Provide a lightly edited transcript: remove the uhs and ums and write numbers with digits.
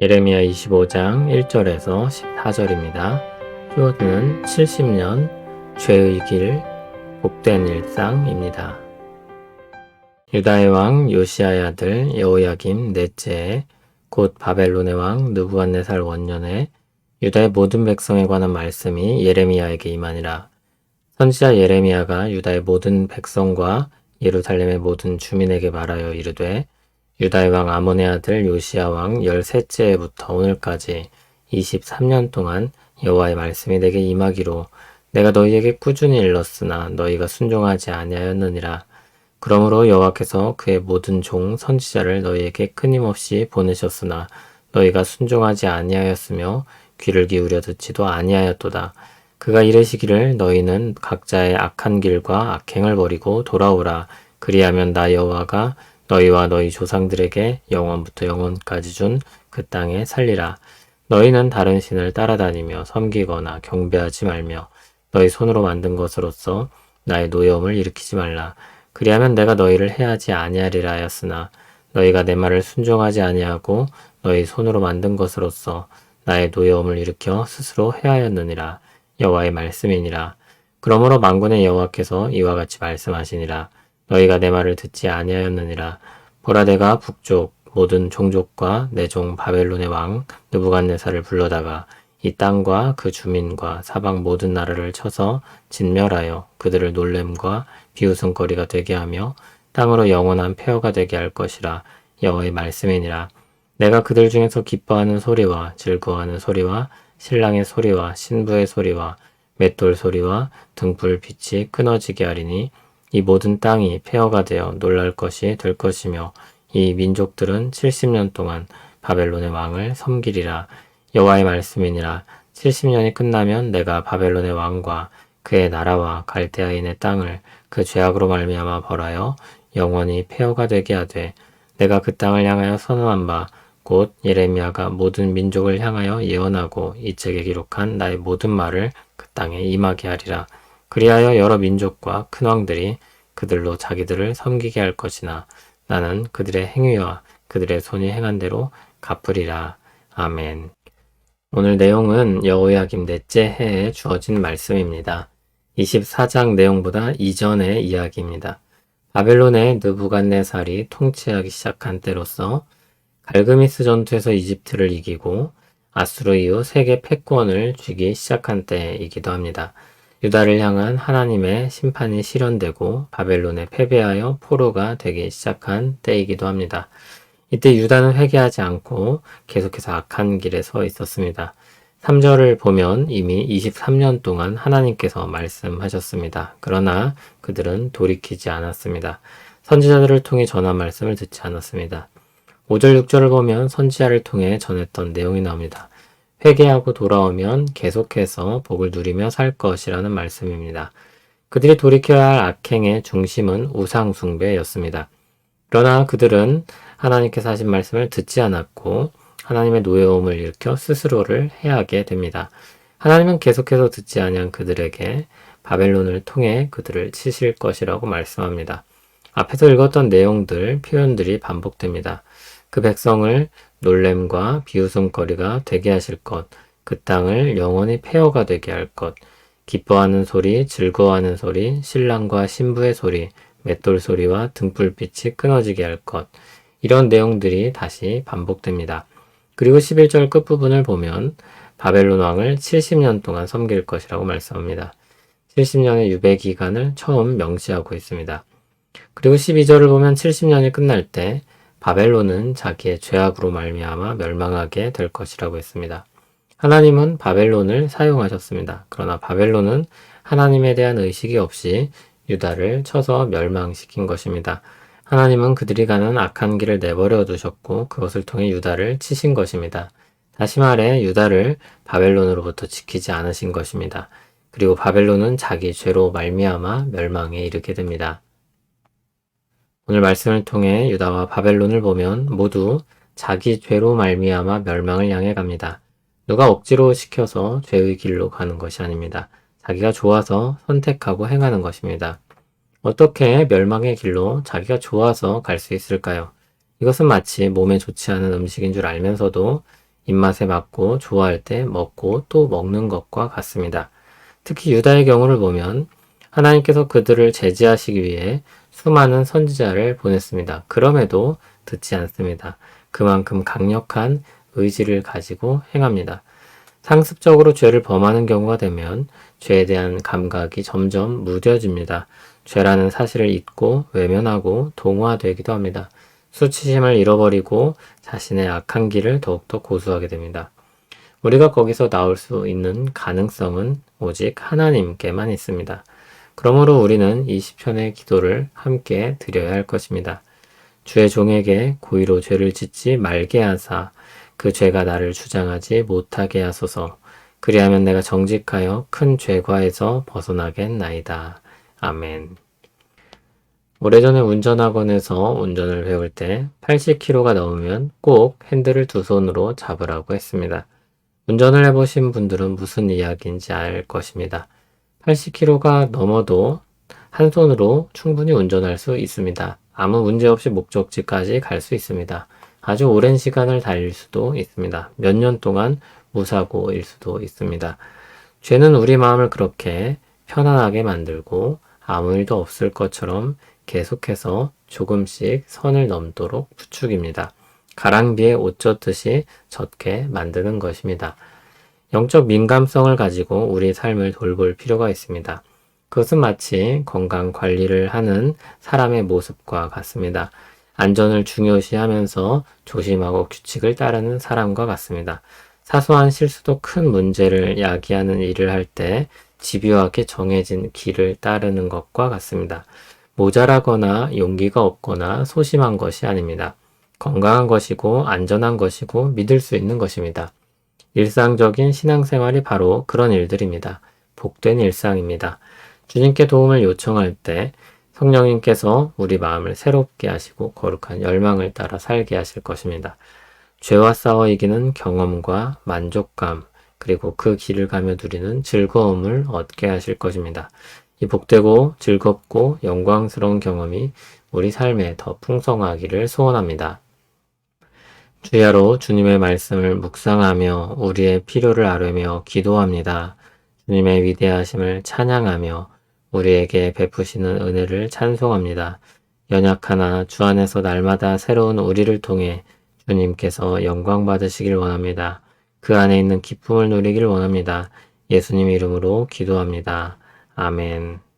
예레미야 25장 1절에서 14절입니다. 키워드는 70년 죄의 길 복된 일상입니다. 유다의 왕 요시야의 아들 여호야김 넷째에 곧 바벨론의 왕 느부갓네살 원년에 유다의 모든 백성에 관한 말씀이 예레미야에게 임하니라. 선지자 예레미야가 유다의 모든 백성과 예루살렘의 모든 주민에게 말하여 이르되 유다의 왕 아몬의 아들 요시야 왕 13째부터 오늘까지 23년 동안 여호와의 말씀이 내게 임하기로 내가 너희에게 꾸준히 일렀으나 너희가 순종하지 아니하였느니라. 그러므로 여호와께서 그의 모든 종 선지자를 너희에게 끊임없이 보내셨으나 너희가 순종하지 아니하였으며 귀를 기울여 듣지도 아니하였도다. 그가 이르시기를 너희는 각자의 악한 길과 악행을 버리고 돌아오라. 그리하면 나 여호와가 너희와 너희 조상들에게 영원부터 영원까지 준 그 땅에 살리라. 너희는 다른 신을 따라다니며 섬기거나 경배하지 말며 너희 손으로 만든 것으로서 나의 노여움을 일으키지 말라. 그리하면 내가 너희를 해하지 아니하리라 하였으나 너희가 내 말을 순종하지 아니하고 너희 손으로 만든 것으로서 나의 노여움을 일으켜 스스로 해하였느니라. 여호와의 말씀이니라. 그러므로 만군의 여호와께서 이와 같이 말씀하시니라. 너희가 내 말을 듣지 아니하였느니라. 보라 내가 북쪽 모든 종족과 내 종 바벨론의 왕 느부갓네살을 불러다가 이 땅과 그 주민과 사방 모든 나라를 쳐서 진멸하여 그들을 놀램과 비웃음거리가 되게 하며 땅으로 영원한 폐허가 되게 할 것이라. 여호와의 말씀이니라. 내가 그들 중에서 기뻐하는 소리와 즐거워하는 소리와 신랑의 소리와 신부의 소리와 맷돌 소리와 등불 빛이 끊어지게 하리니 이 모든 땅이 폐허가 되어 놀랄 것이 될 것이며 이 민족들은 70년 동안 바벨론의 왕을 섬기리라. 여호와의 말씀이니라. 70년이 끝나면 내가 바벨론의 왕과 그의 나라와 갈대아인의 땅을 그 죄악으로 말미암아 벌하여 영원히 폐허가 되게 하되 내가 그 땅을 향하여 선언한 바 곧 예레미야가 모든 민족을 향하여 예언하고 이 책에 기록한 나의 모든 말을 그 땅에 임하게 하리라. 그리하여 여러 민족과 큰 왕들이 그들로 자기들을 섬기게 할 것이나 나는 그들의 행위와 그들의 손이 행한 대로 갚으리라. 아멘. 오늘 내용은 여호야김 넷째 해에 주어진 말씀입니다. 24장 내용보다 이전의 이야기입니다. 바벨론의 느부갓네살이 통치하기 시작한 때로서 갈그미스 전투에서 이집트를 이기고 아수르 이후 세계 패권을 쥐기 시작한 때이기도 합니다. 유다를 향한 하나님의 심판이 실현되고 바벨론에 패배하여 포로가 되기 시작한 때이기도 합니다. 이때 유다는 회개하지 않고 계속해서 악한 길에 서 있었습니다. 3절을 보면 이미 23년 동안 하나님께서 말씀하셨습니다. 그러나 그들은 돌이키지 않았습니다. 선지자들을 통해 전한 말씀을 듣지 않았습니다. 5절, 6절을 보면 선지자를 통해 전했던 내용이 나옵니다. 회개하고 돌아오면 계속해서 복을 누리며 살 것이라는 말씀입니다. 그들이 돌이켜야 할 악행의 중심은 우상 숭배였습니다. 그러나 그들은 하나님께서 하신 말씀을 듣지 않았고 하나님의 노여움을 일으켜 스스로를 해하게 됩니다. 하나님은 계속해서 듣지 아니한 그들에게 바벨론을 통해 그들을 치실 것이라고 말씀합니다. 앞에서 읽었던 내용들, 표현들이 반복됩니다. 그 백성을 놀램과 비웃음거리가 되게 하실 것, 그 땅을 영원히 폐허가 되게 할 것, 기뻐하는 소리, 즐거워하는 소리, 신랑과 신부의 소리, 맷돌 소리와 등불빛이 끊어지게 할 것, 이런 내용들이 다시 반복됩니다. 그리고 11절 끝부분을 보면 바벨론 왕을 70년 동안 섬길 것이라고 말씀합니다. 70년의 유배 기간을 처음 명시하고 있습니다. 그리고 12절을 보면 70년이 끝날 때 바벨론은 자기의 죄악으로 말미암아 멸망하게 될 것이라고 했습니다. 하나님은 바벨론을 사용하셨습니다. 그러나 바벨론은 하나님에 대한 의식이 없이 유다를 쳐서 멸망시킨 것입니다. 하나님은 그들이 가는 악한 길을 내버려 두셨고 그것을 통해 유다를 치신 것입니다. 다시 말해 유다를 바벨론으로부터 지키지 않으신 것입니다. 그리고 바벨론은 자기 죄로 말미암아 멸망에 이르게 됩니다. 오늘 말씀을 통해 유다와 바벨론을 보면 모두 자기 죄로 말미암아 멸망을 향해 갑니다. 누가 억지로 시켜서 죄의 길로 가는 것이 아닙니다. 자기가 좋아서 선택하고 행하는 것입니다. 어떻게 멸망의 길로 자기가 좋아서 갈 수 있을까요? 이것은 마치 몸에 좋지 않은 음식인 줄 알면서도 입맛에 맞고 좋아할 때 먹고 또 먹는 것과 같습니다. 특히 유다의 경우를 보면 하나님께서 그들을 제지하시기 위해 수많은 선지자를 보냈습니다. 그럼에도 듣지 않습니다. 그만큼 강력한 의지를 가지고 행합니다. 상습적으로 죄를 범하는 경우가 되면 죄에 대한 감각이 점점 무뎌집니다. 죄라는 사실을 잊고 외면하고 동화되기도 합니다. 수치심을 잃어버리고 자신의 악한 길을 더욱더 고수하게 됩니다. 우리가 거기서 나올 수 있는 가능성은 오직 하나님께만 있습니다. 그러므로 우리는 이 시편의 기도를 함께 드려야 할 것입니다. 주의 종에게 고의로 죄를 짓지 말게 하사 그 죄가 나를 주장하지 못하게 하소서. 그리하면 내가 정직하여 큰 죄과에서 벗어나겠나이다. 아멘. 오래전에 운전학원에서 운전을 배울 때 80km가 넘으면 꼭 핸들을 두 손으로 잡으라고 했습니다. 운전을 해보신 분들은 무슨 이야기인지 알 것입니다. 80km가 넘어도 한 손으로 충분히 운전할 수 있습니다. 아무 문제 없이 목적지까지 갈 수 있습니다. 아주 오랜 시간을 달릴 수도 있습니다. 몇 년 동안 무사고일 수도 있습니다. 죄는 우리 마음을 그렇게 편안하게 만들고 아무 일도 없을 것처럼 계속해서 조금씩 선을 넘도록 부추깁니다. 가랑비에 옷 젖듯이 젖게 만드는 것입니다. 영적 민감성을 가지고 우리 삶을 돌볼 필요가 있습니다. 그것은 마치 건강 관리를 하는 사람의 모습과 같습니다. 안전을 중요시하면서 조심하고 규칙을 따르는 사람과 같습니다. 사소한 실수도 큰 문제를 야기하는 일을 할 때 집요하게 정해진 길을 따르는 것과 같습니다. 모자라거나 용기가 없거나 소심한 것이 아닙니다. 건강한 것이고 안전한 것이고 믿을 수 있는 것입니다. 일상적인 신앙생활이 바로 그런 일들입니다. 복된 일상입니다. 주님께 도움을 요청할 때 성령님께서 우리 마음을 새롭게 하시고 거룩한 열망을 따라 살게 하실 것입니다. 죄와 싸워 이기는 경험과 만족감, 그리고 그 길을 가며 누리는 즐거움을 얻게 하실 것입니다. 이 복되고 즐겁고 영광스러운 경험이 우리 삶에 더 풍성하기를 소원합니다. 주야로 주님의 말씀을 묵상하며 우리의 필요를 아뢰며 기도합니다. 주님의 위대하심을 찬양하며 우리에게 베푸시는 은혜를 찬송합니다. 연약하나 주 안에서 날마다 새로운 우리를 통해 주님께서 영광 받으시길 원합니다. 그 안에 있는 기쁨을 누리길 원합니다. 예수님 이름으로 기도합니다. 아멘.